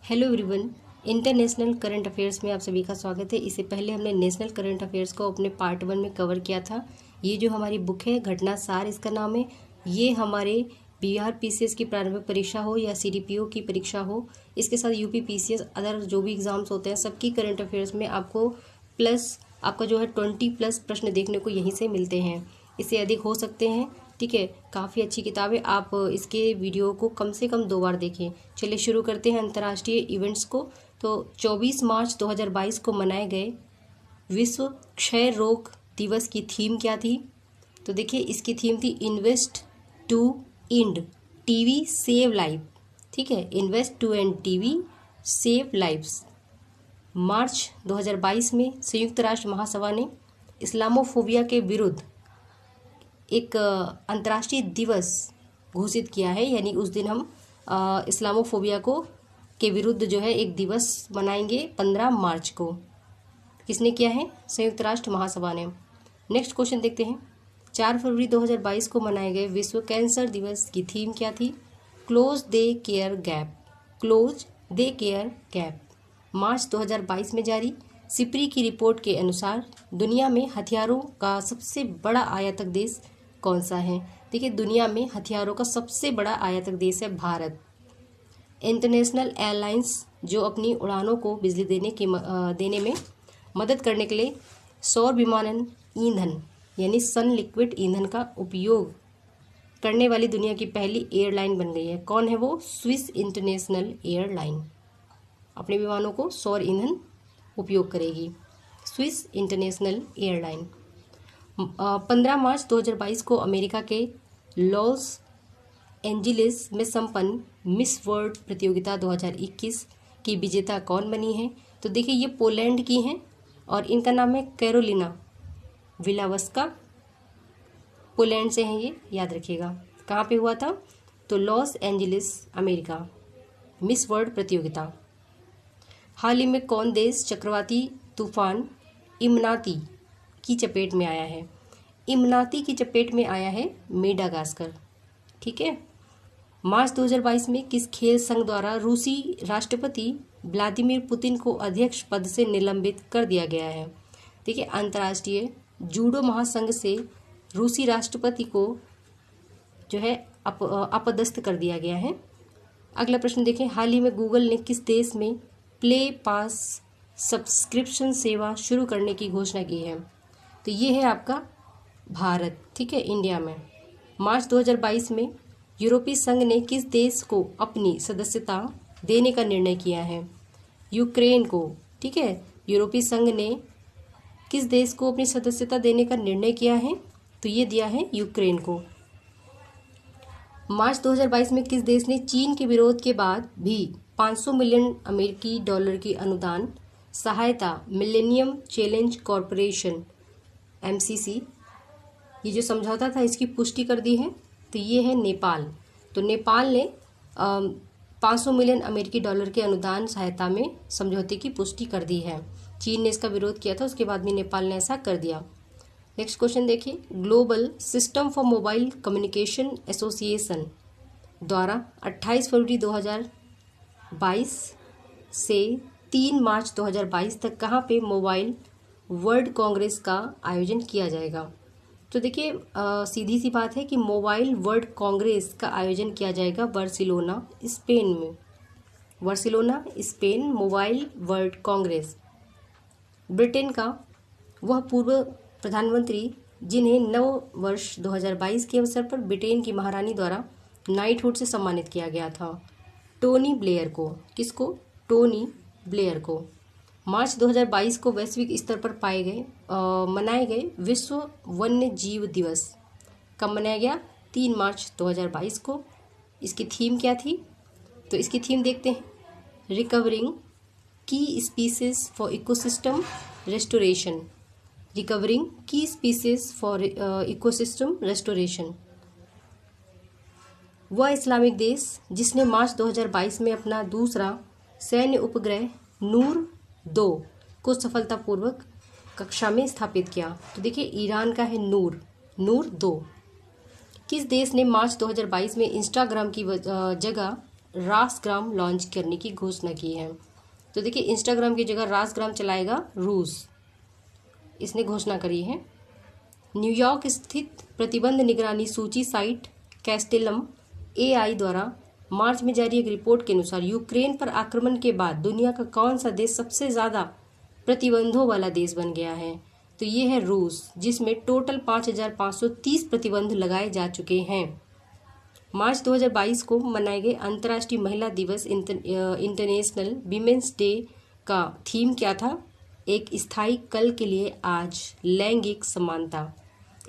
Hello everyone. International current affairs में आप सभी का स्वागत है। इससे पहले हमने नेशनल करंट अफेयर्स को अपने पार्ट 1 में कवर किया था। ये जो हमारी बुक है घटना सार इसका नाम है। ये हमारे बिहार पीसीएस की प्रारंभिक परीक्षा हो या सीडीपीओ की परीक्षा हो, इसके साथ यूपी पीसीएस अदर जो भी एग्जाम्स होते हैं सबकी करंट अफेयर्स में आपको प्लस आपका जो है 20+ प्रश्न देखने को यहीं से मिलते हैं। इससे अधिक हो सकते हैं, ठीक है। काफ़ी अच्छी किताब है, आप इसके वीडियो को कम से कम 2 बार देखें। चलिए शुरू करते हैं अंतर्राष्ट्रीय इवेंट्स को। तो 24 मार्च 2022 को मनाए गए विश्व क्षय रोग दिवस की थीम क्या थी? तो देखिए इसकी थीम थी invest to end TB save life, ठीक है। Invest to end TB save lives. मार्च 2022 में संयुक्त राष्ट्र महासभा ने इस्लामोफोबिया के विरुद्ध एक अंतर्राष्ट्रीय दिवस घोषित किया है, यानी उस दिन हम इस्लामोफोबिया के विरुद्ध जो है एक दिवस मनाएंगे 15 मार्च को। किसने किया है? संयुक्त राष्ट्र महासभा ने। नेक्स्ट क्वेश्चन देखते हैं। 4 फरवरी 2022 को मनाए गए विश्व कैंसर दिवस की थीम क्या थी? Close the care gap. Close the care gap. मार्च 2022 में जारी सिप्री की रिपोर्ट के अनुसार दुनिया में हथियारों का सबसे बड़ा आयातक देश कौन सा है? देखिए दुनिया में हथियारों का सबसे बड़ा आयातक देश है भारत। इंटरनेशनल एयरलाइंस जो अपनी उड़ानों को बिजली देने में मदद करने के लिए सौर विमानन ईंधन यानी सन लिक्विड ईंधन का उपयोग करने वाली दुनिया की पहली एयरलाइन बन गई है। कौन है वो? स्विस इंटरनेशनल एयरलाइन अपने विमानों को सौर ईंधन उपयोग करेगी। Swiss international airline. 15 मार्च 2022 को अमेरिका के लॉस एंजिलिस में संपन्न मिस वर्ल्ड प्रतियोगिता 2021 की विजेता कौन बनी है? तो देखिए ये पोलैंड की हैं और इनका नाम है कैरोलिना विलावस्का। पोलैंड से हैं ये, याद रखिएगा। कहाँ पे हुआ था? तो Los Angeles America, miss world प्रतियोगिता। हाल ही में कौन देश चक्रवाती तूफान इमनाती की चपेट में आया है? इमनाती की चपेट में आया है मेडागास्कर, ठीक है। मार्च 2022 में किस खेल संघ द्वारा रूसी राष्ट्रपति व्लादिमीर पुतिन को अध्यक्ष पद से निलंबित कर दिया गया है? देखिए अंतर्राष्ट्रीय जूडो महासंघ से रूसी राष्ट्रपति को जो है अपदस्थ कर दिया गया है। अगला प्रश्न देखें। हाल ही में गूगल ने किस देश में प्ले पास सब्सक्रिप्शन सेवा शुरू करने की घोषणा की है? तो ये है आपका भारत, ठीक है, इंडिया में। मार्च 2022 में यूरोपीय संघ ने किस देश को अपनी सदस्यता देने का निर्णय किया है? यूक्रेन को, ठीक है। यूरोपीय संघ ने किस देश को अपनी सदस्यता देने का निर्णय किया है? तो ये दिया है यूक्रेन को। मार्च 2022 में किस देश ने चीन के विरोध के बाद भी 500 मिलियन अमेरिकी डॉलर की अनुदान सहायता मिलेनियम चैलेंज कॉरपोरेशन MCC ये जो समझौता था इसकी पुष्टि कर दी है? तो ये है नेपाल। तो नेपाल ने 500 मिलियन अमेरिकी डॉलर के अनुदान सहायता में समझौते की पुष्टि कर दी है। चीन ने इसका विरोध किया था, उसके बाद भी नेपाल ने ऐसा कर दिया। नेक्स्ट क्वेश्चन देखिए। Global system for mobile communication association द्वारा 28 फरवरी 2022 से 3 मार्च 2022 तक कहाँ पे मोबाइल वर्ल्ड कांग्रेस का आयोजन किया जाएगा? तो देखिए सीधी सी बात है कि मोबाइल वर्ल्ड कांग्रेस का आयोजन किया जाएगा बार्सिलोना स्पेन में। Barcelona Spain mobile world Congress. Britain का वह पूर्व प्रधानमंत्री जिन्हें नव वर्ष 2022 के अवसर पर ब्रिटेन की महारानी द्वारा नाइटहुड से सम्मानित किया गया था, टोनी ब्लेयर को। किसको? टोनी ब्लेयर को। मार्च 2022 को वैश्विक स्तर पर मनाए गए विश्व वन्य जीव दिवस कब मनाया गया? 3 मार्च 2022 को। इसकी थीम क्या थी? तो इसकी थीम देखते हैं। रिकवरिंग की species for ecosystem restoration. Recovering की स्पीसीज फॉर इकोसिस्टम रेस्टोरेशन। वह इस्लामिक देश जिसने मार्च 2022 में अपना दूसरा सैन्य उपग्रह नूर 2 को सफलतापूर्वक कक्षा में स्थापित किया। तो देखिए ईरान का है नूर 2। किस देश ने मार्च 2022 में इंस्टाग्राम की जगह रासग्राम लॉन्च करने की घोषणा की है। तो देखिए इंस्टाग्राम की जगह रासग्राम चलाएगा रूस, इसने घोषणा करी है। न्यूयॉर्क स्थित प्रतिबंध निगरानी सूची साइट कैस्टेलम एआई द्वारा मार्च में जारी एक रिपोर्ट के अनुसार यूक्रेन पर आक्रमण के बाद दुनिया का कौन सा देश सबसे ज़्यादा प्रतिबंधों वाला देश बन गया है? तो ये है रूस, जिसमें टोटल 5,530 प्रतिबंध लगाए जा चुके हैं। मार्च 2022 को मनाए गए अंतर्राष्ट्रीय महिला दिवस इंटरनेशनल वीमेंस डे का थीम क्या था? एक स्थायी कल के लिए आज लैंगिक समानता।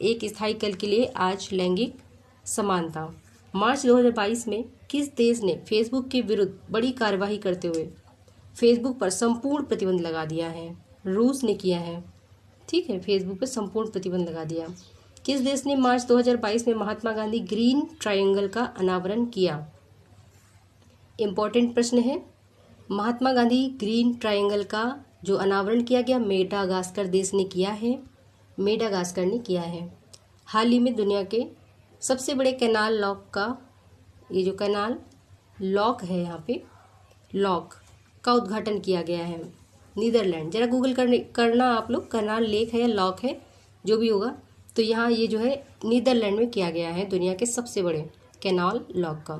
एक स्थायी कल के लिए आज लैंगिक समानता। मार्च 2022 में किस देश ने फेसबुक के विरुद्ध बड़ी कार्यवाही करते हुए फेसबुक पर संपूर्ण प्रतिबंध लगा दिया है? रूस ने किया है। ठीक है, फेसबुक पर संपूर्ण प्रतिबंध लगा दिया। किस देश ने मार्च 2022 में महात्मा गांधी ग्रीन ट्रायंगल का अनावरण किया? इंपॉर्टेंट प्रश्न है। महात्मा गांधी ग्रीन ट्रायंगल का जो अनावरण किया गया मेडागास्कर देश ने किया है। मेडागास्कर ने किया है। हाल ही में दुनिया के सबसे बड़े कैनाल लॉक का, ये जो कैनाल लॉक है यहाँ पे, लॉक का उद्घाटन किया गया है नीदरलैंड। जरा गूगल करना आप लोग, कैनाल लेक है या लॉक है, जो भी होगा। तो यहाँ ये जो है नीदरलैंड में किया गया है दुनिया के सबसे बड़े कैनाल लॉक का।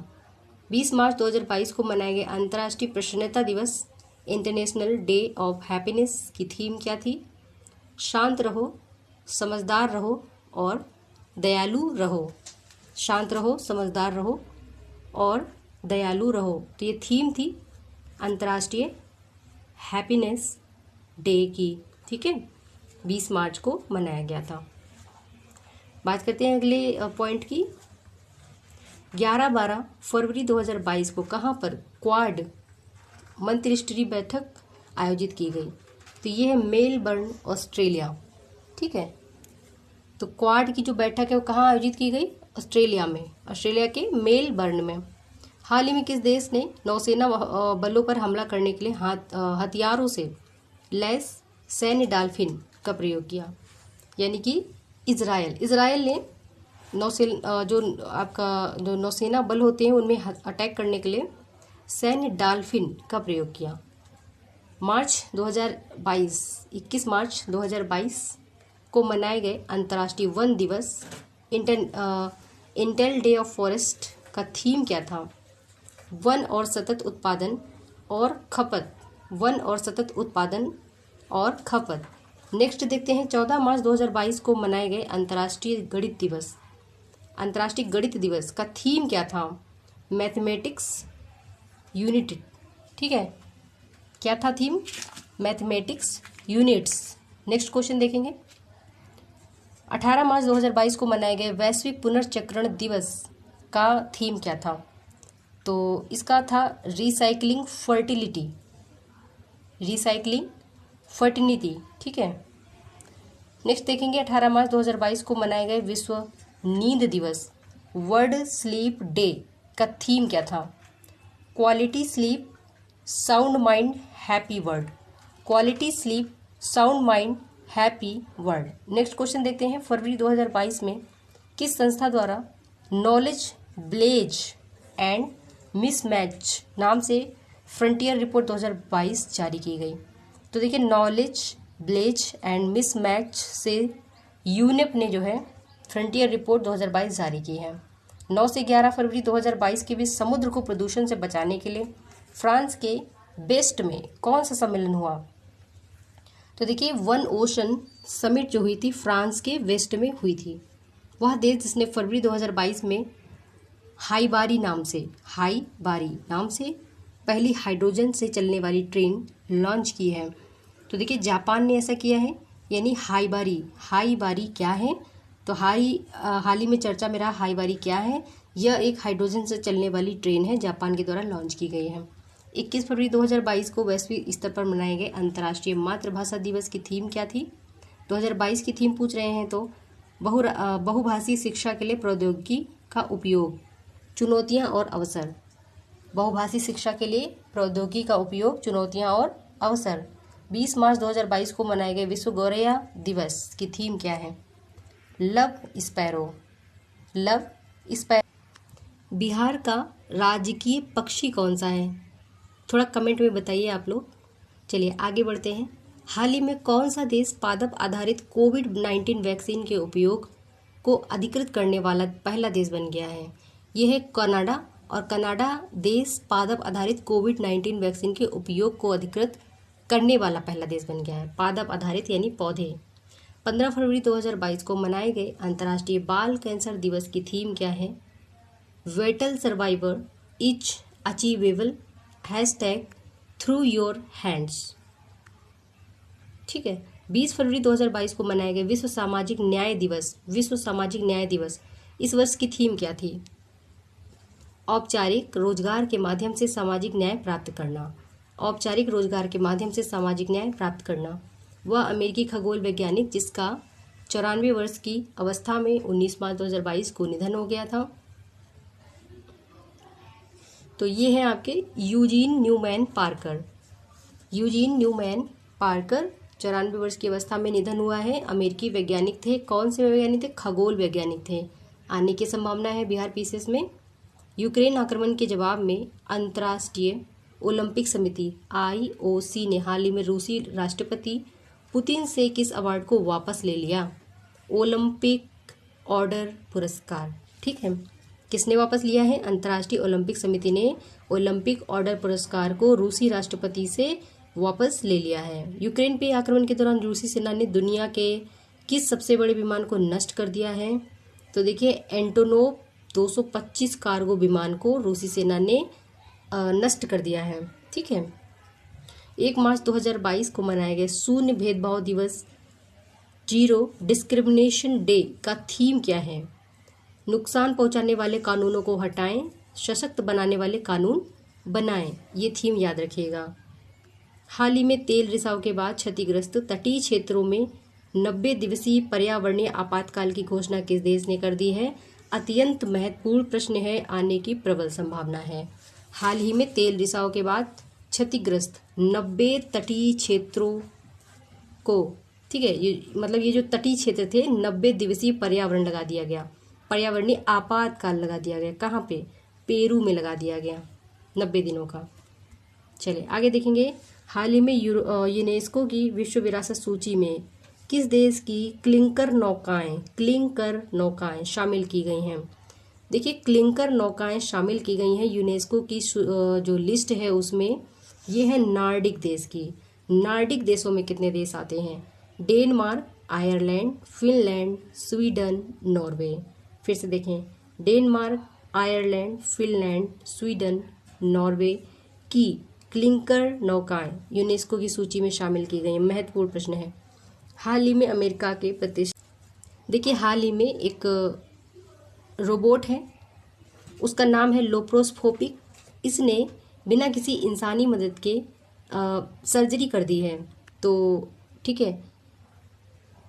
20 मार्च 2022 को मनाए गए अंतर्राष्ट्रीय प्रसन्नता दिवस इंटरनेशनल डे ऑफ हैप्पीनेस की थीम क्या थी? शांत रहो, समझदार रहो और दयालु रहो। शांत रहो, समझदार रहो और दयालु रहो। तो ये थीम थी अंतर्राष्ट्रीय हैप्पीनेस डे की। ठीक है, 20 मार्च को मनाया गया था। बात करते हैं अगले पॉइंट की। 11-12 फरवरी 2022 को कहाँ पर क्वाड मंत्रिस्तरीय बैठक आयोजित की गई? तो ये है मेलबर्न, ऑस्ट्रेलिया। ठीक है, तो क्वाड की जो बैठक है वो कहाँ आयोजित की गई? ऑस्ट्रेलिया में, ऑस्ट्रेलिया के मेलबर्न में। हाल ही में किस देश ने नौसेना बलों पर हमला करने के लिए हथियारों से लैस सैन्य डॉल्फिन का प्रयोग किया? यानी कि इजराइल। इजराइल ने जो नौसेना बल होते हैं उनमें अटैक करने के लिए सैन्य डॉल्फिन का प्रयोग किया। मार्च 2022, 21 मार्च 2022 को मनाए गए अंतर्राष्ट्रीय वन दिवस इंटेल डे ऑफ फॉरेस्ट का थीम क्या था? वन और सतत उत्पादन और खपत। वन और सतत उत्पादन और खपत। नेक्स्ट देखते हैं 14 मार्च 2022 को मनाए गए अंतर्राष्ट्रीय गणित दिवस। अंतर्राष्ट्रीय गणित दिवस का थीम क्या था? Mathematics unit. ठीक है, क्या था theme? Mathematics units. Next question देखेंगे। 18 मार्च 2022 को मनाए गए वैश्विक पुनर्चक्रण दिवस का थीम क्या था? तो इसका था रिसाइकलिंग फर्टिलिटी। Recycling fertility. ठीक है, नेक्स्ट देखेंगे 18 मार्च 2022 को मनाए गए विश्व नींद दिवस, वर्ल्ड स्लीप डे का थीम क्या था? Quality sleep, sound mind, happy world. Quality sleep, sound mind, happy world. Next question देखते हैं। फरवरी 2022 में किस संस्था द्वारा नॉलेज ब्लेज एंड मिसमैच नाम से फ्रंटियर रिपोर्ट 2022 जारी की गई? तो देखिए, नॉलेज ब्लेज एंड मिसमैच से यूनेप ने जो है फ्रंटियर रिपोर्ट 2022 जारी की है। 9 से 11 फरवरी 2022 के बीच समुद्र को प्रदूषण से बचाने के लिए फ्रांस के बेस्ट में कौन सा सम्मेलन हुआ? तो देखिए, वन ओशन समिट जो हुई थी फ्रांस के वेस्ट में हुई थी। वह देश जिसने फरवरी 2022 में हाईबारी नाम से पहली हाइड्रोजन से चलने वाली ट्रेन लॉन्च की है। तो देखिए, जापान ने ऐसा किया है। यानी हाईबारी क्या है? तो हाल ही में चर्चा में रहा हाईबारी क्या है? यह एक हाइड्रोजन से चलने वाली ट्रेन है, जापान के द्वारा लॉन्च की गई है। 21 फरवरी 2022 को वैश्विक स्तर पर मनाए गए अंतर्राष्ट्रीय मातृभाषा दिवस की थीम क्या थी? 2022 की थीम पूछ रहे हैं तो बहुभाषी शिक्षा के लिए प्रौद्योगिकी का उपयोग, चुनौतियां और अवसर। बहुभाषी शिक्षा के लिए प्रौद्योगिकी का उपयोग, चुनौतियां और अवसर। 20 मार्च 2022 को मनाए गए विश्व गौरैया दिवस की थीम क्या है? Love sparrow. बिहार का राजकीय पक्षी कौन सा है? थोड़ा कमेंट में बताइए आप लोग। चलिए आगे बढ़ते हैं। हाल ही में कौन सा देश पादप आधारित कोविड-19 वैक्सीन के उपयोग को अधिकृत करने वाला पहला देश बन गया है? यह है कनाडा, और कनाडा देश पादप आधारित कोविड-19 वैक्सीन के उपयोग को अधिकृत करने वाला पहला देश बन गया है। पादप आधारित यानी पौधे। 15 फरवरी 2022 को मनाए गए अंतर्राष्ट्रीय बाल कैंसर दिवस की थीम क्या है? Vettel survivor is achievable #through your hands. ठीक है। 20 फरवरी 2022 को मनाए गए विश्व सामाजिक न्याय दिवस, इस वर्ष की थीम क्या थी? औपचारिक रोजगार के माध्यम से सामाजिक न्याय प्राप्त करना। औपचारिक रोजगार के माध्यम से सामाजिक न्याय प्राप्त करना। वह अमेरिकी खगोल वैज्ञानिक जिसका 94 वर्ष की अवस्था में 19 मार्च 2022 को निधन हो गया था। तो ये है आपके यूजीन न्यूमैन पार्कर। 94 वर्ष की अवस्था में निधन हुआ है। अमेरिकी वैज्ञानिक थे। कौन से वैज्ञानिक थे? खगोल वैज्ञानिक थे। आने की संभावना है बिहार पीसीएस में। यूक्रेन आक्रमण के जवाब में अंतर्राष्ट्रीय ओलंपिक समिति IOC ने हाल ही में रूसी राष्ट्रपति पुतिन से किस अवार्ड को वापस ले लिया? ओलंपिक ऑर्डर पुरस्कार। ठीक है। किसने वापस लिया है? अंतर्राष्ट्रीय ओलंपिक समिति ने ओलंपिक ऑर्डर पुरस्कार को रूसी राष्ट्रपति से वापस ले लिया है। यूक्रेन पे आक्रमण के दौरान रूसी सेना ने दुनिया के किस सबसे बड़े विमान को नष्ट कर दिया है? तो देखिए एंटोनोव 225 कार्गो विमान को रूसी सेना ने नष्ट कर दिया है। ठीक है। 1 मार्च 2022 को मनाया गया शून्य भेदभाव दिवस, जीरो डिस्क्रिमिनेशन डे का थीम क्या है? नुकसान पहुंचाने वाले कानूनों को हटाएं, सशक्त बनाने वाले कानून बनाएं। ये थीम याद रखिएगा। हाल ही में तेल रिसाव के बाद क्षतिग्रस्त तटीय क्षेत्रों में 90 दिवसीय पर्यावरणीय आपातकाल की घोषणा किस देश ने कर दी है? अत्यंत महत्वपूर्ण प्रश्न है, आने की प्रबल संभावना है। हाल ही में तेल रिसाव के बाद क्षतिग्रस्त 90 तटीय क्षेत्रों को, ठीक है, ये मतलब ये जो तटीय क्षेत्र थे 90 दिवसीय पर्यावरण लगा दिया गया, पर्यावरणीय आपातकाल लगा दिया गया। कहाँ पे? पेरू में लगा दिया गया 90 दिनों का। चलिए आगे देखेंगे। हाल ही में यूनेस्को की विश्व विरासत सूची में किस देश की क्लिंकर नौकाएं शामिल की गई हैं? देखिए क्लिंकर नौकाएं शामिल की गई हैं यूनेस्को की जो लिस्ट है उसमें, ये है नार्डिक देश की। नार्डिक देशों में कितने देश आते हैं? Denmark, Ireland, Finland, Sweden, Norway. फिर से देखें, Denmark, Ireland, Finland, Sweden, Norway की क्लिंकर नौकाएं यूनेस्को की सूची में शामिल की गई हैं। महत्वपूर्ण प्रश्न है। हाल ही में अमेरिका के देखिए हाल ही में एक रोबोट है, उसका नाम है लोप्रोस्कोपिक। इसने बिना किसी इंसानी मदद के सर्जरी कर दी है। तो ठीक है,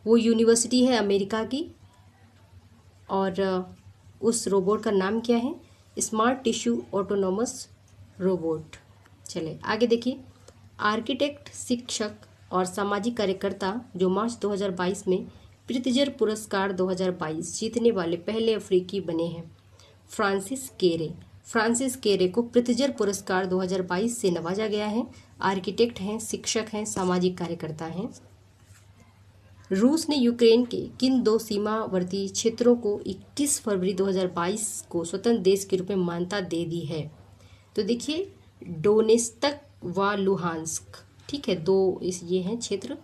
वो यूनिवर्सिटी है अमेरिका की, और उस रोबोट का नाम क्या है? Smart tissue autonomous robot. चले आगे देखिए। आर्किटेक्ट, शिक्षक और सामाजिक कार्यकर्ता जो मार्च 2022 में प्रित्जर पुरस्कार 2022 जीतने वाले पहले अफ्रीकी बने हैं, फ्रांसिस केरे। फ्रांसिस केरे को प्रित्जर पुरस्कार 2022 से नवाजा गया है। आर्किटेक्ट हैं, शिक्षक हैं, सामाजिक कार्यकर्ता हैं। रूस ने यूक्रेन के किन 2 सीमावर्ती क्षेत्रों को 21 फरवरी 2022 को स्वतंत्र देश के रूप में मान्यता दे दी है? तो देखिए डोनेत्स्क व लुहांस्क। ठीक है, 2 ये हैं क्षेत्र,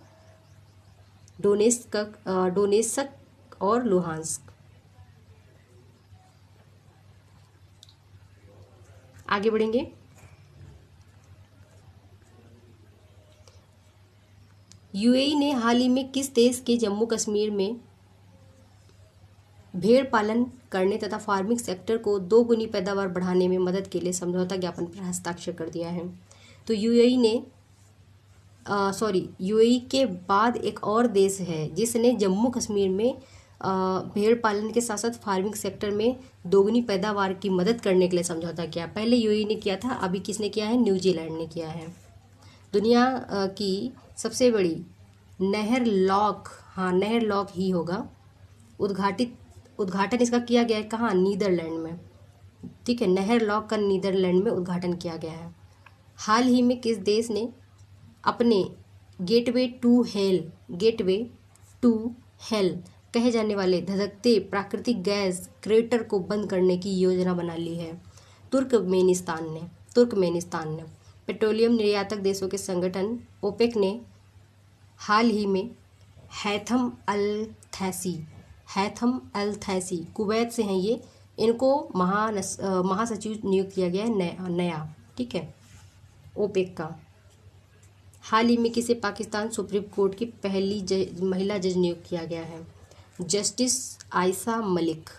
डोनेत्स्क और लुहांस्क। आगे बढ़ेंगे। यूएई ने हाल ही में किस देश के जम्मू कश्मीर में भेड़ पालन करने तथा फार्मिंग सेक्टर को 2 गुनी पैदावार बढ़ाने में मदद के लिए समझौता ज्ञापन पर हस्ताक्षर कर दिया है? तो यूएई के बाद एक और देश है जिसने जम्मू कश्मीर में भेड़ पालन के साथ साथ फार्मिंग सेक्टर में 2 गुनी पैदावार की मदद करने के लिए समझौता किया। पहले यूएई ने किया था, अभी किसने किया है? न्यूजीलैंड ने किया है। दुनिया की सबसे बड़ी नहर लॉक ही होगा। उद्घाटन इसका किया गया है कहाँ? नीदरलैंड में। ठीक है, नहर लॉक का नीदरलैंड में उद्घाटन किया गया है। हाल ही में किस देश ने अपने गेटवे टू हेल कहे जाने वाले धधकते प्राकृतिक गैस क्रेटर को बंद करने की योजना बना ली है? तुर्कमेनिस्तान ने पेट्रोलियम निर्यातक देशों के संगठन ओपेक ने हाल ही में हैथम अल थैसी कुवैत से हैं ये, इनको महासचिव नियुक्त किया गया है नया, ठीक है, ओपेक का। हाल ही में किसे पाकिस्तान सुप्रीम कोर्ट की पहली महिला जज नियुक्त किया गया है? जस्टिस आयशा मलिक।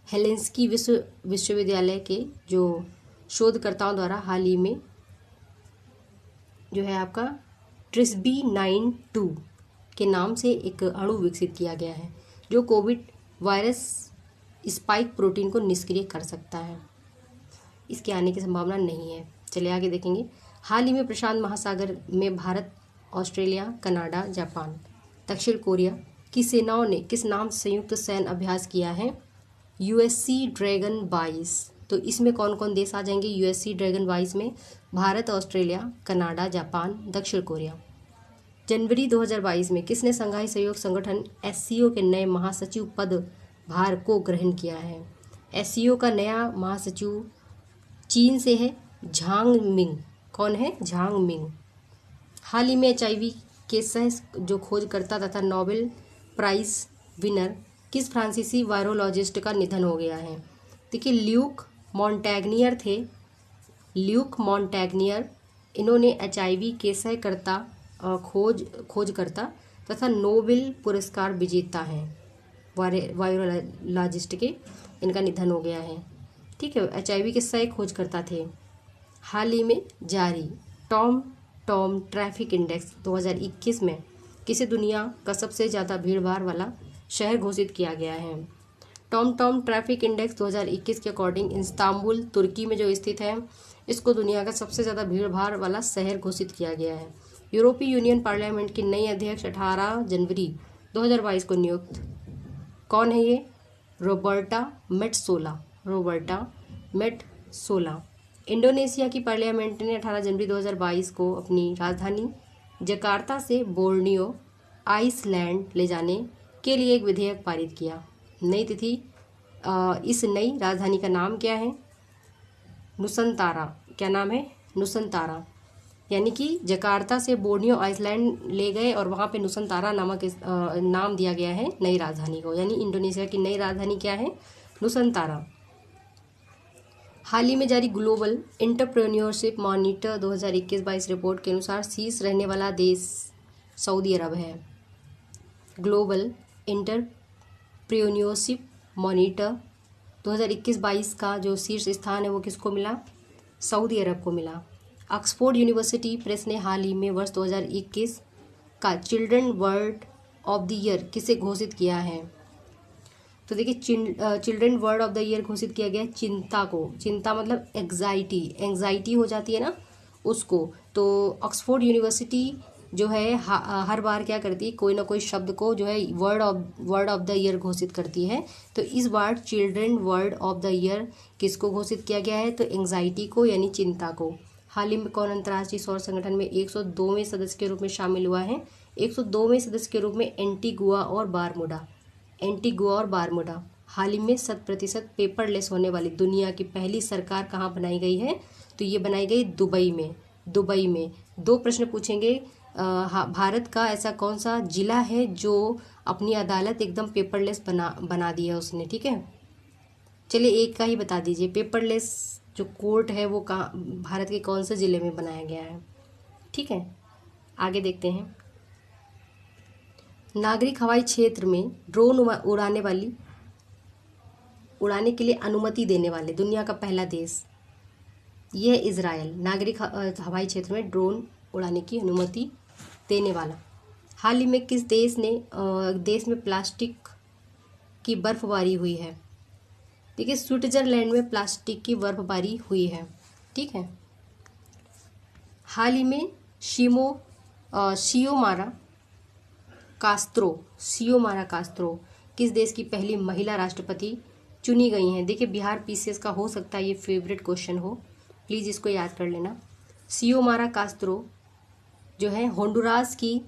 हेलेंस्की विश्वविद्यालय के जो शोधकर्ताओं द्वारा हाल ही में जो है आपका ट्रिस्बी 92 के नाम से एक अणु विकसित किया गया है जो कोविड वायरस स्पाइक प्रोटीन को निष्क्रिय कर सकता है। इसके आने की संभावना नहीं है। चलिए आगे देखेंगे। हाल ही में प्रशांत महासागर में भारत, ऑस्ट्रेलिया, कनाडा, जापान, दक्षिण कोरिया की सेनाओं ने किस नाम से संयुक्त सैन्य अभ्यास किया है? USC dragon 22। तो इसमें कौन कौन देश आ जाएंगे यूएससी ड्रैगन 22 में? भारत, ऑस्ट्रेलिया, कनाडा, जापान, दक्षिण कोरिया। जनवरी 2022 में किसने संघाई सहयोग संगठन एससीओ के नए महासचिव पद भार को ग्रहण किया है? एससीओ का नया महासचिव चीन से है, झांग मिंग। कौन है? झांग मिंग। हाल ही में एचआईवी के सह जो खोजकर्ता तथा नोबेल प्राइज विनर किस फ्रांसीसी वायरोलॉजिस्ट का निधन हो गया है? देखिए, ल्यूक मॉन्टैग्नियर थे। ल्यूक मॉन्टैग्नियर, इन्होंने एचआईवी के सहकर्ता खोजकर्ता तथा नोबेल पुरस्कार विजेता हैं वायरोलॉजिस्ट के, इनका निधन हो गया है, ठीक है। एचआईवी के सह खोजकर्ता थे। हाल ही में जारी टॉम ट्रैफिक इंडेक्स 2021 में किसे दुनिया का सबसे ज़्यादा भीड़भाड़ वाला शहर घोषित किया गया है? टॉम ट्रैफिक इंडेक्स 2021 के अकॉर्डिंग इस्तांबुल तुर्की में जो स्थित है, इसको दुनिया का सबसे ज़्यादा भीड़भाड़ वाला शहर घोषित किया गया है। यूरोपीय यूनियन पार्लियामेंट की नई अध्यक्ष 18 जनवरी 2022 को नियुक्त। कौन है ये? Roberta Metsola. इंडोनेशिया की पार्लियामेंट ने 18 जनवरी 2022 को अपनी राजधानी जकार्ता से बोर्नियो आइसलैंड ले जाने के लिए एक विधेयक पारित किया। नई तिथि, इस नई राजधानी का नाम क्या है? नुसंतारा। क्या नाम है? नुसंतारा। यानी कि जकार्ता से बोर्नियो आइसलैंड ले गए और वहाँ पे नुसंतारा नामक नाम दिया गया है नई राजधानी को। यानी इंडोनेशिया की नई राजधानी क्या है? नुसंतारा। हाल ही में जारी ग्लोबल एंटरप्रेन्योरशिप मॉनिटर 2021-22 रिपोर्ट के अनुसार शीर्ष रहने वाला देश सऊदी अरब है। ग्लोबल एंटरप्रेन्योरशिप मॉनिटर 2021-22 का जो शीर्ष स्थान है वो किसको मिला? सऊदी अरब को मिला। ऑक्सफोर्ड यूनिवर्सिटी प्रेस ने हाल ही में वर्ष 2021 का children word of the year किसे घोषित किया है? तो देखिए, children word of the year घोषित किया गया चिंता को। चिंता मतलब एंग्जाइटी हो जाती है ना, उसको। तो ऑक्सफोर्ड यूनिवर्सिटी जो है हर बार क्या करती है, कोई ना कोई शब्द को जो है वर्ड ऑफ द ईयर घोषित करती है। तो इस बार children word of the year किसको घोषित किया गया है? तो एंग्जाइटी को, यानी चिंता को। हाल ही में कौन अंतर्राष्ट्रीय सौर संगठन में 102वें सदस्य के रूप में शामिल हुआ है? 102वें सदस्य के रूप में एंटीगुआ और बारमूडा। हाल ही में 100% पेपरलेस होने वाली दुनिया की पहली सरकार कहाँ बनाई गई है? तो ये बनाई गई दुबई में। 2 प्रश्न पूछेंगे। भारत का ऐसा कौन सा जिला है जो अपनी अदालत एकदम पेपरलेस बना दी है उसने, ठीक है। चलिए एक का ही बता दीजिए, पेपरलेस जो कोर्ट है वो कहाँ, भारत के कौन से ज़िले में बनाया गया है, ठीक है। आगे देखते हैं। नागरिक हवाई क्षेत्र में ड्रोन उड़ाने के लिए अनुमति देने वाले दुनिया का पहला देश, ये है इजराइल। नागरिक हवाई क्षेत्र में ड्रोन उड़ाने की अनुमति देने वाला। हाल ही में किस देश में प्लास्टिक की बर्फबारी हुई है? देखिए, स्विट्जरलैंड में प्लास्टिक की बर्फबारी हुई है, ठीक है। हाल ही में सियोमारा कास्त्रो किस देश की पहली महिला राष्ट्रपति चुनी गई हैं। देखिए बिहार पीसीएस का हो सकता है ये फेवरेट क्वेश्चन हो, प्लीज़ इसको याद कर लेना। सियोमारा कास्त्रो जो है होंडुरास की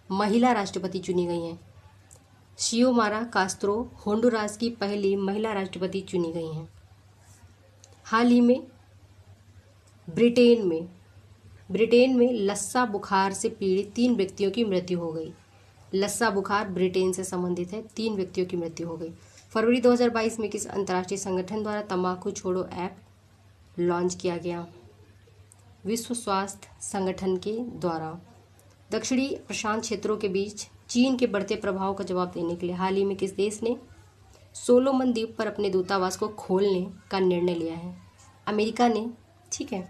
महिला राष्ट्रपति चुनी गई हैं। सियोमारा कास्त्रो होंडुरास की पहली महिला राष्ट्रपति चुनी गई हैं। हाल ही में ब्रिटेन में लस्सा बुखार से पीड़ित 3 व्यक्तियों की मृत्यु हो गई। लस्सा बुखार ब्रिटेन से संबंधित है, 3 व्यक्तियों की मृत्यु हो गई। फरवरी 2022 में किस अंतर्राष्ट्रीय संगठन द्वारा तंबाकू छोड़ो ऐप लॉन्च किया गया? विश्व स्वास्थ्य संगठन के द्वारा। दक्षिणी प्रशांत क्षेत्रों के बीच चीन के बढ़ते प्रभाव का जवाब देने के लिए हाल ही में किस देश ने सोलोमन द्वीप पर अपने दूतावास को खोलने का निर्णय लिया है? अमेरिका ने। ठीक है।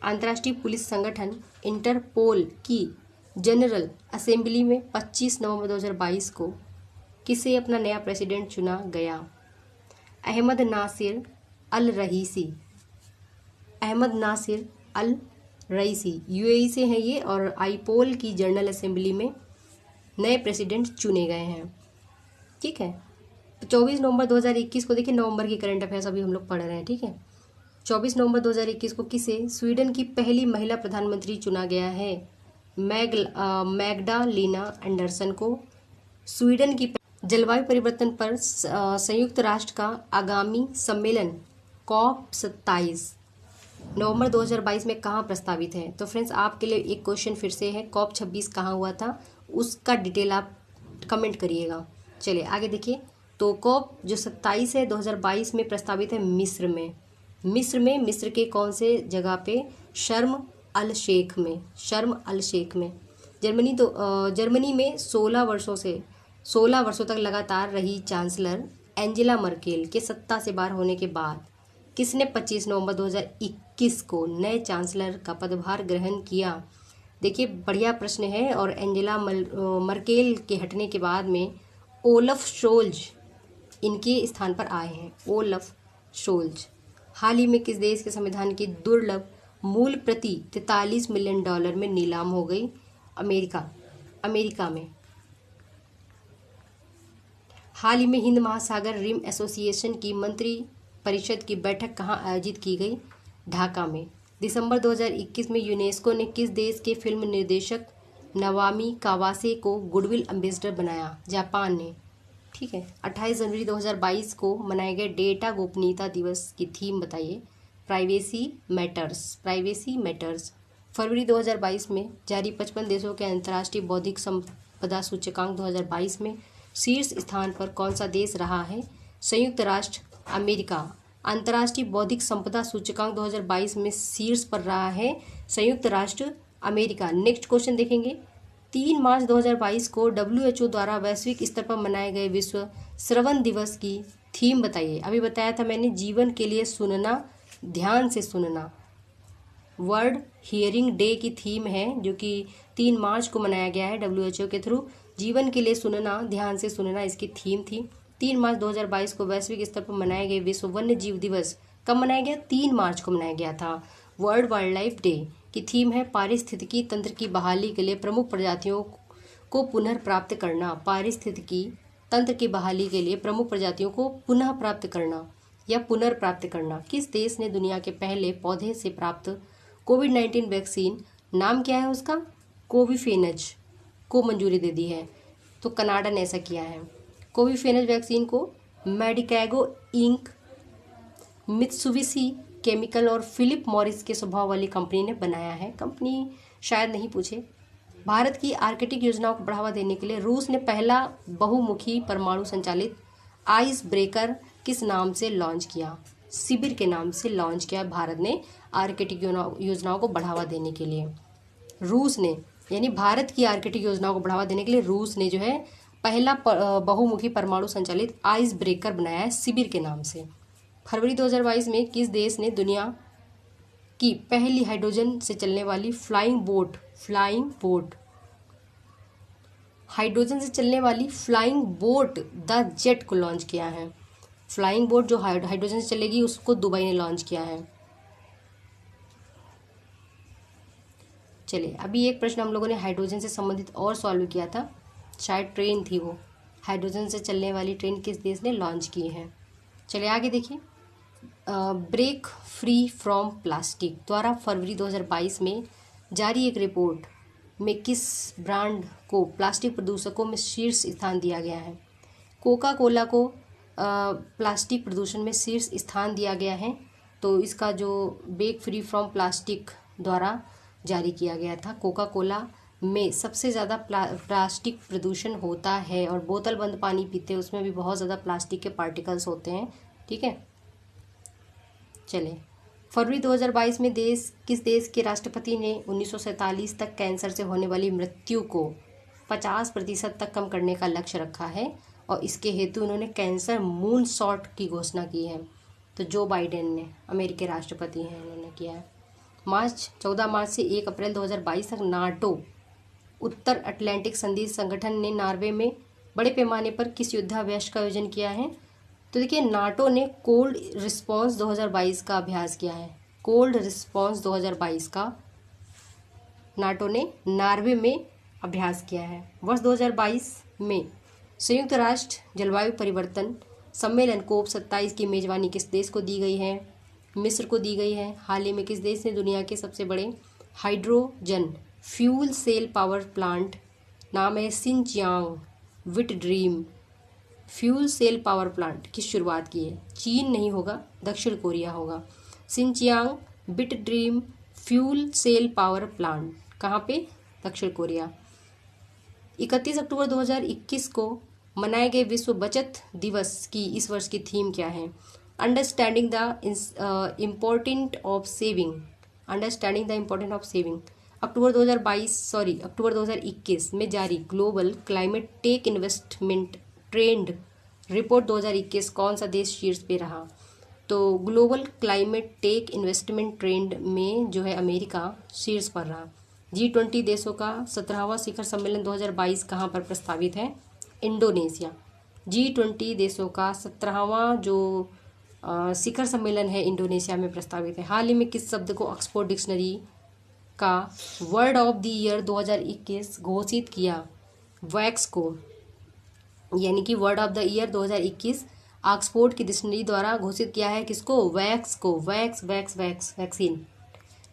अंतर्राष्ट्रीय पुलिस संगठन इंटरपोल की जनरल असेंबली में 25 नवंबर 2022 को किसे अपना नया प्रेसिडेंट चुना गया? अहमद नासिर अल रईसी यूएई से हैं ये, और आईपोल की जनरल असेंबली में नए प्रेसिडेंट चुने गए हैं। ठीक है। तो 24 नवंबर 2021 को देखिए, नवंबर की करंट अफेयर्स अभी हम लोग पढ़ रहे हैं। ठीक है। 24 नवंबर 2021 को किसे स्वीडन की पहली महिला प्रधानमंत्री चुना गया है? मैग्डालेना एंडरसन को। स्वीडन की जलवायु परिवर्तन पर संयुक्त राष्ट्र का आगामी सम्मेलन COP27 नवंबर 2022 में कहाँ प्रस्तावित है? तो फ्रेंड्स आपके लिए एक क्वेश्चन फिर से है, COP26 कहाँ हुआ था, उसका डिटेल आप कमेंट करिएगा। चलिए आगे देखिए। तो COP जो 27 है 2022 में प्रस्तावित है मिस्र में। मिस्र के कौन से जगह पे? शर्म अल शेख में। जर्मनी में 16 वर्षों तक लगातार रही चांसलर एंजेला मर्केल के सत्ता से बाहर होने के बाद किसने 25 नवंबर 2021 को नए चांसलर का पदभार ग्रहण किया? देखिए बढ़िया प्रश्न है, और एंजेला मर्केल के हटने के बाद में ओलफ शोल्ज इनके स्थान पर आए हैं। Olaf Scholz. हाल ही में किस देश के संविधान की दुर्लभ मूल प्रति $43 मिलियन में नीलाम हो गई? अमेरिका में। हाल ही में हिंद महासागर रिम एसोसिएशन की मंत्री परिषद की बैठक कहाँ आयोजित की गई? ढाका में। दिसंबर 2021 में यूनेस्को ने किस देश के फिल्म निर्देशक नवामी कावासे को गुडविल एम्बेसडर बनाया? जापान ने। ठीक है। 28 जनवरी 2022 को मनाए गए डेटा गोपनीयता दिवस की थीम बताइए? Privacy matters. फरवरी 2022 में जारी 55 देशों के अंतर्राष्ट्रीय बौद्धिक संपदा सूचकांक 2022 में शीर्ष स्थान पर कौन सा देश रहा है? संयुक्त राष्ट्र अमेरिका। अंतर्राष्ट्रीय बौद्धिक संपदा सूचकांक 2022 में शीर्ष पर रहा है संयुक्त राष्ट्र अमेरिका। नेक्स्ट क्वेश्चन देखेंगे। 3 मार्च 2022 को WHO द्वारा वैश्विक स्तर पर मनाए गए विश्व श्रवण दिवस की थीम बताइए? अभी बताया था मैंने, जीवन के लिए सुनना, ध्यान से सुनना। वर्ल्ड हियरिंग डे की थीम है, जो कि 3 मार्च को मनाया गया है WHO के थ्रू। जीवन के लिए सुनना, ध्यान से सुनना इसकी थीम थी। 3 मार्च 2022 को वैश्विक स्तर पर मनाए गए विश्व वन्य जीव दिवस कब मनाया गया? 3 मार्च को मनाया गया था। वर्ल्ड वाइल्ड लाइफ डे की थीम है पारिस्थितिकी तंत्र की बहाली के लिए प्रमुख प्रजातियों को पुनर्प्राप्त करना। पारिस्थितिकी तंत्र की बहाली के लिए प्रमुख प्रजातियों को पुनः प्राप्त करना या पुनर्प्राप्त करना। किस देश ने दुनिया के पहले पौधे से प्राप्त कोविड-19 वैक्सीन, नाम क्या है उसका? कोविफेनज को मंजूरी दे दी है? तो कनाडा ने ऐसा किया है। कोविफेनज वैक्सीन को मेडिकैगो इंक, मित्सुबिशी केमिकल और फिलिप मॉरिस के स्वभाव वाली कंपनी ने बनाया है। कंपनी शायद नहीं पूछे। भारत की आर्कटिक योजनाओं को बढ़ावा देने के लिए रूस ने पहला बहुमुखी परमाणु संचालित आइस ब्रेकर किस नाम से लॉन्च किया? शिविर के नाम से लॉन्च किया भारत ने आर्कटिक योजनाओं को बढ़ावा देने के लिए। रूस ने, यानी भारत की आर्कटिक योजनाओं को बढ़ावा देने के लिए रूस ने जो है पहला बहुमुखी परमाणु संचालित आइस ब्रेकर बनाया है शिविर के नाम से। फरवरी 2022 में किस देश ने दुनिया की पहली हाइड्रोजन से चलने वाली हाइड्रोजन से चलने वाली फ्लाइंग बोट द जेट को लॉन्च किया है? फ्लाइंग बोट जो हाइड्रोजन से चलेगी उसको दुबई ने लॉन्च किया है। चलिए अभी एक प्रश्न हम लोगों ने हाइड्रोजन से संबंधित और सॉल्व किया था, शायद ट्रेन थी वो। हाइड्रोजन से चलने वाली ट्रेन किस देश ने लॉन्च की है? चलिए आगे देखिए। ब्रेक फ्री फ्रॉम प्लास्टिक द्वारा फरवरी 2022 में जारी एक रिपोर्ट में किस ब्रांड को प्लास्टिक प्रदूषकों में शीर्ष स्थान दिया गया है? कोका कोला को प्लास्टिक प्रदूषण में शीर्ष स्थान दिया गया है। तो इसका जो ब्रेक फ्री फ्रॉम प्लास्टिक द्वारा जारी किया गया था, कोका कोला में सबसे ज़्यादा प्लास्टिक प्रदूषण होता है, और बोतल बंद पानी पीते हैं उसमें भी बहुत ज़्यादा प्लास्टिक के पार्टिकल्स होते हैं। ठीक है, चलिए फरवरी 2022 में किस देश के राष्ट्रपति ने 1947 तक कैंसर से होने वाली मृत्यु को 50% तक कम करने का लक्ष्य रखा है, और इसके हेतु उन्होंने कैंसर मून शॉट की घोषणा की है? तो जो बाइडेन ने, अमेरिकी राष्ट्रपति हैं, उन्होंने किया है। 14 मार्च से 1 अप्रैल 2022 तक नाटो उत्तर अटलांटिक संधि संगठन ने नॉर्वे में बड़े पैमाने पर किस युद्धाभ्यास का आयोजन किया है? तो देखिए, नाटो ने कोल्ड रिस्पॉन्स 2022 का अभ्यास किया है। कोल्ड रिस्पॉन्स 2022 का नाटो ने नॉर्वे में अभ्यास किया है। वर्ष 2022 में संयुक्त राष्ट्र जलवायु परिवर्तन सम्मेलन COP27 की मेजबानी किस देश को दी गई है? मिस्र को दी गई है। हाल ही में किस देश ने दुनिया के सबसे बड़े hydrogen fuel cell power plant, नाम है Shinincheon Bitdream fuel cell power plant, की शुरुआत की है? चीन नहीं होगा, दक्षिण कोरिया होगा। Shinincheon Bitdream fuel cell power plant कहाँ पे? दक्षिण कोरिया। 31 अक्टूबर 2021 को मनाए गए विश्व बचत दिवस की इस वर्ष की थीम क्या है? Understanding the important of saving. Understanding the important of saving. अक्टूबर 2021 में जारी global climate tech investment trend report 2021 कौन सा देश शीर्ष पे रहा? तो global climate tech investment trend में जो है अमेरिका शीर्ष पर रहा। G20 देशों का 17वां शिखर सम्मेलन 2022 कहाँ पर प्रस्तावित है? इंडोनेशिया। G20 देशों का 17वां जो शिखर सम्मेलन है इंडोनेशिया में प्रस्तावित है। हाल ही में किस शब्द को ऑक्सफोर्ड डिक्शनरी का वर्ड ऑफ द ईयर 2021 घोषित किया? वैक्स को, यानी कि word of the year 2021 Oxford की डिक्शनरी द्वारा घोषित किया है। किसको? वैक्स को। वैक्सीन।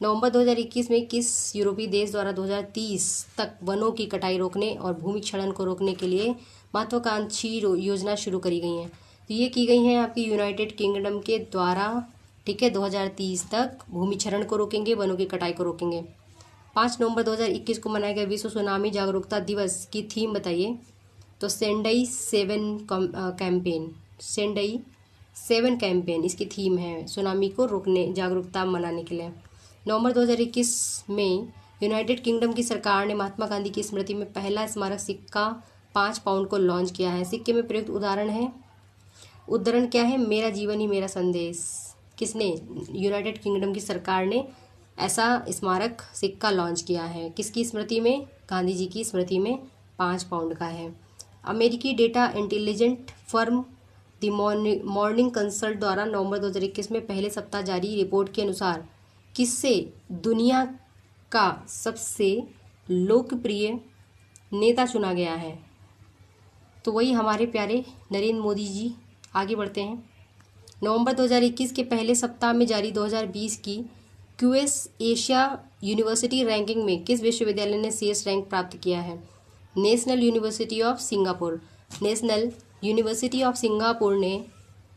नवंबर 2021 में किस यूरोपीय देश द्वारा 2030 तक वनों की कटाई रोकने और भूमि क्षरण को रोकने के लिए महत्वाकांक्षी योजना शुरू करी गई है? तो ये की गई है आपकी यूनाइटेड किंगडम के द्वारा। ठीक है, 2030 तक भूमि क्षरण को रोकेंगे, वनों की कटाई को रोकेंगे। 5 नवंबर 2021 को मनाए गए विश्व सुनामी जागरूकता दिवस की थीम बताइए? तो सेंडई 7 कैंपेन। सेंडई 7 कैंपेन इसकी थीम है, सुनामी को रोकने, जागरूकता मनाने के लिए। नवंबर 2021 में यूनाइटेड किंगडम की सरकार ने महात्मा गांधी की स्मृति में पहला स्मारक सिक्का 5 पाउंड को लॉन्च किया है। सिक्के में प्रयुक्त उदाहरण क्या है? मेरा जीवन ही मेरा संदेश। किसने? यूनाइटेड किंगडम की सरकार ने ऐसा स्मारक सिक्का लॉन्च किया है। किसकी स्मृति में? गांधी जी की स्मृति में 5 पाउंड का है। अमेरिकी data intelligent firm the morning consult द्वारा नवंबर 2021 में पहले सप्ताह जारी रिपोर्ट के अनुसार किससे दुनिया का सबसे लोकप्रिय नेता चुना गया है? तो वही हमारे प्यारे नरेंद्र मोदी जी। आगे बढ़ते हैं। नवंबर 2021 के पहले सप्ताह में जारी 2020 की क्यूएस एशिया यूनिवर्सिटी रैंकिंग में किस विश्वविद्यालय ने शीर्ष रैंक प्राप्त किया है? National university of Singapore. National university of Singapore ने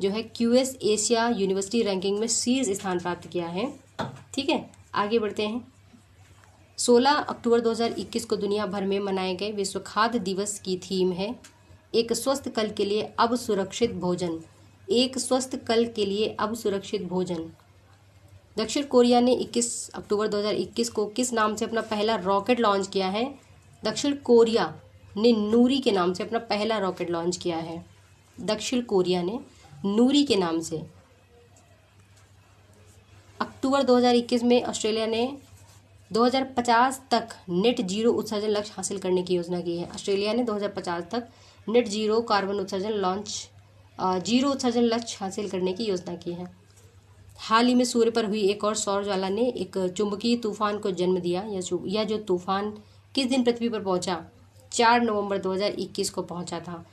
जो है क्यूएस एशिया यूनिवर्सिटी रैंकिंग में शीर्ष स्थान प्राप्त किया है। ठीक है, आगे बढ़ते हैं। 16 अक्टूबर 2021 को दुनिया भर में मनाए गए विश्व खाद्य दिवस की थीम है एक स्वस्थ कल के लिए अब सुरक्षित भोजन। एक स्वस्थ कल के लिए अब सुरक्षित भोजन। दक्षिण कोरिया ने 21 अक्टूबर 2021 को किस नाम से अपना पहला रॉकेट लॉन्च किया है? दक्षिण कोरिया ने नूरी के नाम से अपना पहला रॉकेट लॉन्च किया है। दक्षिण कोरिया ने नूरी के नाम से। अक्टूबर 2021 में ऑस्ट्रेलिया ने 2050 तक नेट जीरो उत्सर्जन लक्ष्य हासिल करने की योजना की है। ऑस्ट्रेलिया ने 2050 तक नेट जीरो कार्बन उत्सर्जन जीरो उत्सर्जन लक्ष्य हासिल करने की योजना की है। हाल ही में सूर्य पर हुई एक और सौर ज्वाला ने एक चुंबकीय तूफान को जन्म दिया। यह जो तूफान किस दिन पृथ्वी पर पहुंचा? 4 नवंबर 2021 को पहुंचा था।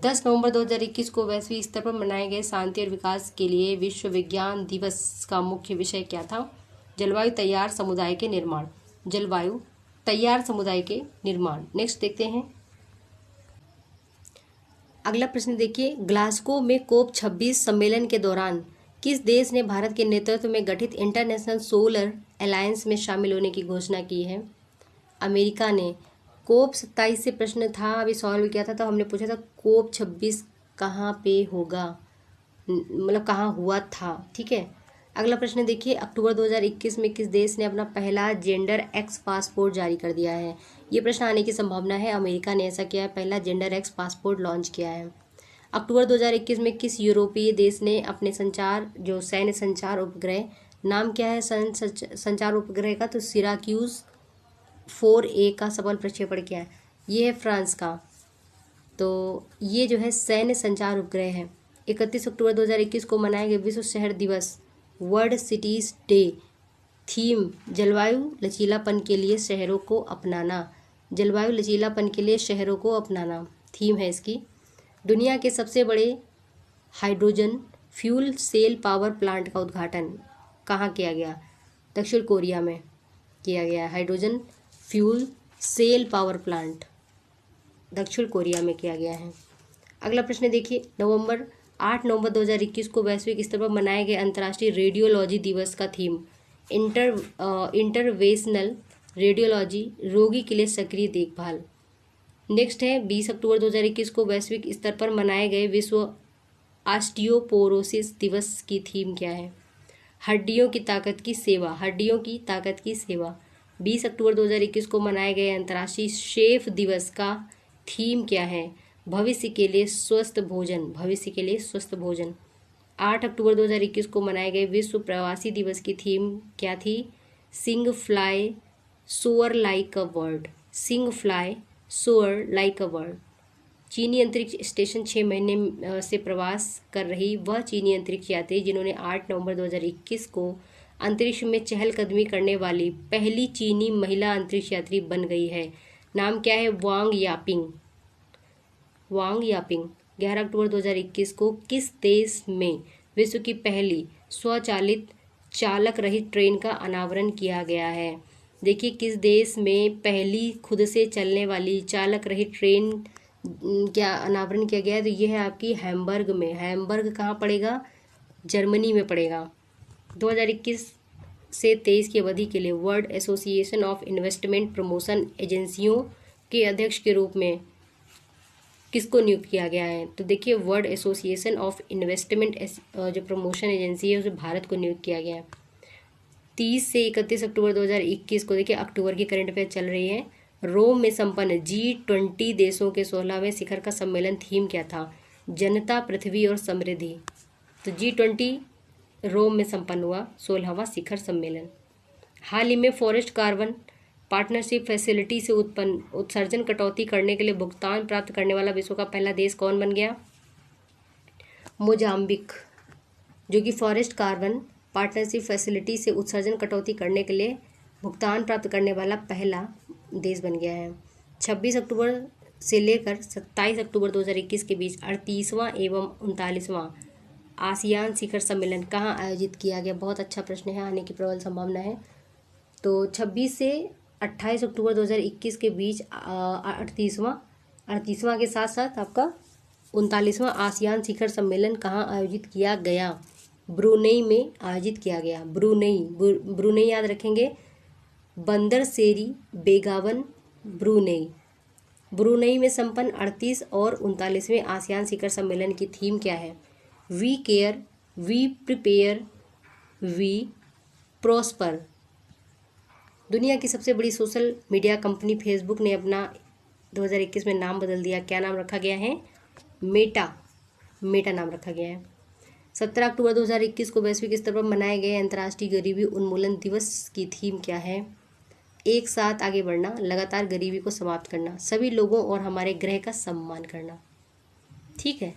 10 नवंबर 2021 को वैश्विक स्तर पर मनाए गए शांति और विकास के लिए विश्व विज्ञान दिवस का मुख्य विषय क्या था? जलवायु तैयार समुदाय के निर्माण। जलवायु तैयार समुदाय के निर्माण। नेक्स्ट देखते हैं अगला प्रश्न। देखिए, ग्लासगो में कोप 26 सम्मेलन के दौरान किस देश ने भारत के नेतृत्व में गठित इंटरनेशनल सोलर अलायंस में शामिल होने की घोषणा की है? अमेरिका ने। कोप 27 से प्रश्न था, अभी सॉल्व किया था, तो हमने पूछा था कोप 26 कहाँ पे होगा, मतलब कहाँ हुआ था। ठीक है, अगला प्रश्न देखिए, अक्टूबर 2021 में किस देश ने अपना पहला जेंडर एक्स पासपोर्ट जारी कर दिया है? ये प्रश्न आने की संभावना है। अमेरिका ने ऐसा किया है, पहला जेंडर एक्स पासपोर्ट लॉन्च किया है। अक्टूबर 2021 में किस यूरोपीय देश ने अपने जो सैन्य संचार उपग्रह, नाम क्या है संचार उपग्रह का? तो सिराक्यूज 4A का सफल प्रक्षेपण किया है। ये है फ्रांस का। तो ये जो है सैन्य संचार उपग्रह है। 31 अक्टूबर 2021 को मनाया गया विश्व शहर दिवस, वर्ल्ड सिटीज डे। थीम, जलवायु लचीलापन के लिए शहरों को अपनाना। जलवायु लचीलापन के लिए शहरों को अपनाना थीम है इसकी। दुनिया के सबसे बड़े hydrogen fuel cell power plant का उद्घाटन कहाँ किया गया? दक्षिण कोरिया में किया गया। Hydrogen fuel cell power plant दक्षिण कोरिया में किया गया है। अगला प्रश्न देखिए, 8 नवंबर 2021 को वैश्विक स्तर पर मनाए गए अंतर्राष्ट्रीय रेडियोलॉजी दिवस का थीम इंटरवेंशनल रेडियोलॉजी, रोगी के लिए सक्रिय देखभाल। नेक्स्ट है 20 अक्टूबर 2021 को वैश्विक स्तर पर मनाए गए विश्व ऑस्टियोपोरोसिस दिवस की थीम क्या है? हड्डियों की ताकत की सेवा। हड्डियों की ताकत की सेवा। 20 अक्टूबर 2021 को मनाए गए अंतर्राष्ट्रीय शेफ दिवस का थीम क्या है? भविष्य के लिए स्वस्थ भोजन। भविष्य के लिए स्वस्थ भोजन। 8 अक्टूबर 2021 को मनाए गए विश्व प्रवासी दिवस की थीम क्या थी? Sing fly soar like a bird. Sing fly soar like a bird. चीनी अंतरिक्ष स्टेशन 6 महीने से प्रवास कर रही वह चीनी अंतरिक्ष यात्री जिन्होंने 8 नवंबर 2021 को अंतरिक्ष में चहलकदमी करने वाली पहली चीनी महिला अंतरिक्ष यात्री बन गई है। नाम क्या है? Wang Yaping. वांग यापिंग 11 अक्टूबर 2021 को किस देश में विश्व की पहली स्वचालित चालक रहित ट्रेन का अनावरण किया गया है? देखिए, किस देश में पहली खुद से चलने वाली चालक रहित ट्रेन क्या अनावरण किया गया है? तो ये है आपकी हैम्बर्ग में। हैम्बर्ग कहाँ पड़ेगा? जर्मनी में पड़ेगा। 2021 से 23 की अवधि के लिए world association of investment promotion एजेंसियों के अध्यक्ष के रूप में किसको नियुक्त किया गया है? तो देखिए, वर्ल्ड एसोसिएशन ऑफ इन्वेस्टमेंट जो प्रमोशन एजेंसी है उसे भारत को नियुक्त किया गया है। 30 से 31 अक्टूबर 2021 को देखिए, अक्टूबर की करंट अफेयर चल रही है। रोम में संपन्न G20 देशों के 16वें शिखर का सम्मेलन थीम क्या था? जनता, पृथ्वी और समृद्धि। तो G20 रोम में संपन्न हुआ 16वां शिखर सम्मेलन। हाल ही में फॉरेस्ट कार्बन पार्टनरशिप फैसिलिटी से उत्पन्न उत्सर्जन कटौती करने के लिए भुगतान प्राप्त करने वाला विश्व का पहला देश कौन बन गया? मोजाम्बिक, जो कि फॉरेस्ट कार्बन पार्टनरशिप फैसिलिटी से उत्सर्जन कटौती करने के लिए भुगतान प्राप्त करने वाला पहला देश बन गया है। 26 अक्टूबर से लेकर 27 अक्टूबर 2021 के बीच 38वां एवं 39वां आसियान शिखर सम्मेलन कहाँ आयोजित किया गया? बहुत अच्छा प्रश्न है, आने की प्रबल संभावना है। तो 26 से 28 अक्टूबर 2021 के बीच 38वां के साथ साथ आपका 39वां आसियान शिखर सम्मेलन कहाँ आयोजित किया गया? ब्रुनेई में आयोजित किया गया। ब्रुनेई याद रखेंगे, बंदर सेरी बेगावन ब्रुनेई। ब्रुनेई में संपन्न 38 और 39वें आसियान शिखर सम्मेलन की थीम क्या है? We care, we prepare, we prosper. दुनिया की सबसे बड़ी सोशल मीडिया कंपनी फेसबुक ने अपना 2021 में नाम बदल दिया। क्या नाम रखा गया है? मेटा नाम रखा गया है। 17 अक्टूबर 2021 को वैश्विक स्तर पर मनाए गए अंतर्राष्ट्रीय गरीबी उन्मूलन दिवस की थीम क्या है? एक साथ आगे बढ़ना, लगातार गरीबी को समाप्त करना, सभी लोगों और हमारे ग्रह का सम्मान करना। ठीक है।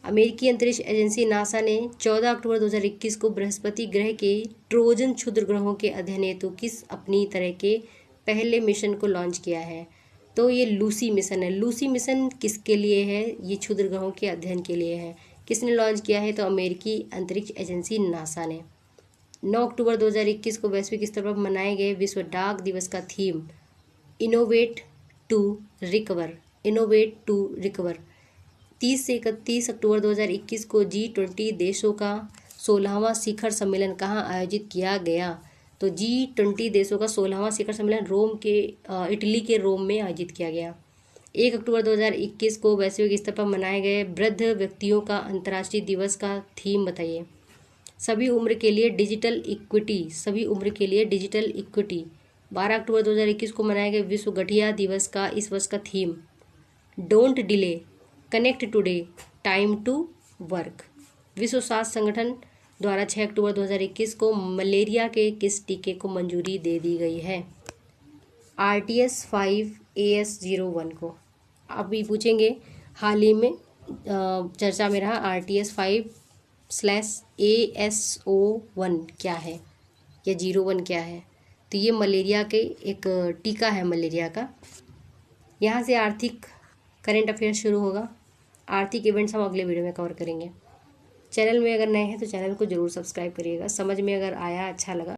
अमेरिकी अंतरिक्ष एजेंसी नासा ने 14 अक्टूबर 2021 को बृहस्पति ग्रह के ट्रोजन क्षुद्र ग्रहों के अध्ययन हेतु किस अपनी तरह के पहले मिशन को लॉन्च किया है? तो ये लूसी मिशन है। लूसी मिशन किसके लिए है? ये क्षुद्र ग्रहों के अध्ययन के लिए है। किसने लॉन्च किया है? तो अमेरिकी अंतरिक्ष एजेंसी नासा ने। 9 अक्टूबर 2021 को वैश्विक स्तर पर मनाए गए विश्व डाक दिवस का theme innovate to recover. Innovate to recover. 30 से 31 अक्टूबर 2021 को G20 देशों का 16वां शिखर सम्मेलन कहाँ आयोजित किया गया? तो G20 देशों का 16वां शिखर सम्मेलन इटली के रोम में आयोजित किया गया। 1 अक्टूबर 2021 को वैश्विक स्तर पर मनाए गए वृद्ध व्यक्तियों का अंतर्राष्ट्रीय दिवस का थीम बताइए। सभी उम्र के लिए डिजिटल इक्विटी। सभी उम्र के लिए डिजिटल इक्विटी। 12 अक्टूबर 2021 को मनाए गए विश्व गठिया दिवस का इस वर्ष का theme don't delay, connect today, time to work. विश्व स्वास्थ्य संगठन द्वारा 6 अक्टूबर 2021 को मलेरिया के किस टीके को मंजूरी दे दी गई है? RTS 5AS01 को। अभी पूछेंगे, हाल ही में चर्चा में रहा RTS 5/AS01 क्या है या 01 क्या है? तो ये मलेरिया के एक टीका है मलेरिया का। यहाँ से आर्थिक करंट अफेयर्स शुरू होगा। आर्थिक इवेंट्स हम अगले वीडियो में कवर करेंगे। चैनल में अगर नए हैं तो चैनल को जरूर सब्सक्राइब करिएगा। समझ में अगर आया, अच्छा लगा